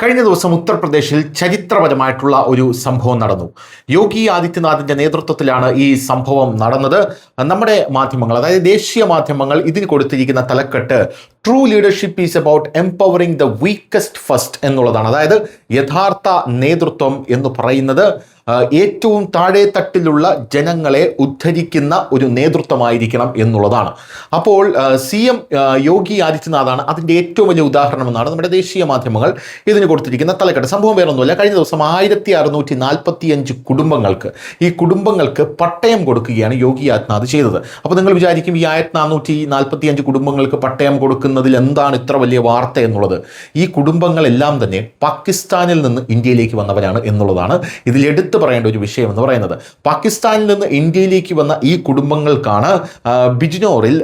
കഴിഞ്ഞ ദിവസം ഉത്തർപ്രദേശിൽ ചരിത്രപരമായിട്ടുള്ള ഒരു സംഭവം നടന്നു. യോഗി ആദിത്യനാഥിന്റെ നേതൃത്വത്തിലാണ് ഈ സംഭവം നടന്നത്. നമ്മുടെ മാധ്യമങ്ങൾ, അതായത് ദേശീയ മാധ്യമങ്ങൾ ഇതിന് കൊടുത്തിരിക്കുന്ന തലക്കെട്ട് true leadership is about empowering the weakest first എന്നുള്ളതാണ്. അതായത് യഥാർത്ഥ നേതൃത്വം എന്ന് പറയുന്നത് ഏറ്റവും താഴെ തട്ടിലുള്ള ജനങ്ങളെ ഉദ്ധരിക്കുന്ന ഒരു നേതൃത്വമായിരിക്കണം എന്നുള്ളതാണ്. അപ്പോൾ CM യോഗി ആദിത്യനാഥാണ് അതിൻ്റെ ഏറ്റവും വലിയ ഉദാഹരണം എന്നാണ് നമ്മുടെ ദേശീയ മാധ്യമങ്ങൾ ഇതിന് കൊടുത്തിരിക്കുന്ന തലക്കെട്ട്. സംഭവം വേറൊന്നുമില്ല, കഴിഞ്ഞ ദിവസം 1645 കുടുംബങ്ങൾക്ക് ഈ കുടുംബങ്ങൾക്ക് പട്ടയം കൊടുക്കുകയാണ് യോഗി ആദിത്യനാഥ് ചെയ്തത്. അപ്പോൾ നിങ്ങൾ വിചാരിക്കും, ഈ 1445 കുടുംബങ്ങൾക്ക് പട്ടയം കൊടുക്കുന്നതിൽ എന്താണ് ഇത്ര വലിയ വാർത്ത എന്നുള്ളത്. ഈ കുടുംബങ്ങളെല്ലാം തന്നെ പാകിസ്ഥാനിൽ നിന്ന് ഇന്ത്യയിലേക്ക് വന്നവരാണ് എന്നുള്ളതാണ് ഇതിൽ എടുത്ത് പറയേണ്ട ഒരു വിഷയം എന്ന് പറയുന്നത്. പാകിസ്ഥാനിൽ നിന്ന് ഇന്ത്യയിലേക്ക് വന്ന ഈ കുടുംബങ്ങൾക്കാണ് ബിജ്നോറിൽ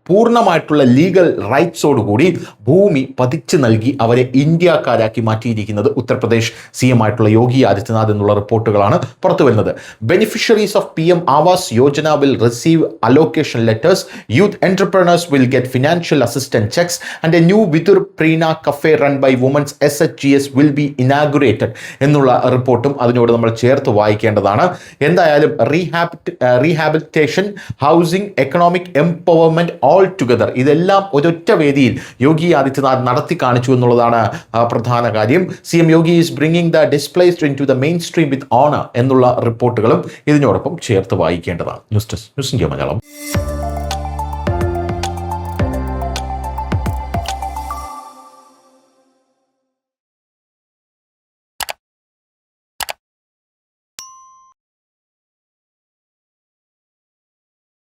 പൂർണ്ണമായിട്ടുള്ള ലീഗൽ റൈറ്റ്സോടുകൂടി ഭൂമി പതിച്ചു നൽകി അവരെ ഇന്ത്യക്കാരാക്കി മാറ്റിയിരിക്കുന്നത് ഉത്തർപ്രദേശ് CM ആയിട്ടുള്ള യോഗി ആദിത്യനാഥ് എന്നുള്ള റിപ്പോർട്ടുകളാണ് പുറത്തു വരുന്നത്. Beneficiaries of PM Awas Yojana will receive allocation letters, youth entrepreneurs will get financial assistance checks and a new Vidur Prerna cafe run by women's SHGS will be inaugurated എന്നുള്ള റിപ്പോർട്ടും അതിനോട് നമ്മൾ ചേർത്ത് വായിക്കേണ്ടതാണ്. എന്തായാലും rehabilitation, housing, economic empowerment all together, ഇതെല്ലാം ഒരൊറ്റ വേദിയിൽ യോഗി ആദിത്യനാഥ് നടത്തി കാണിച്ചു എന്നുള്ളതാണ് പ്രധാന കാര്യം. CM Yogi is bringing the displaced into the mainstream with honour എന്നുള്ള റിപ്പോർട്ടുകളും ഇതിനോടൊപ്പം ചേർത്ത് വായിക്കേണ്ടതാണ്. News desk, news India Malayalam.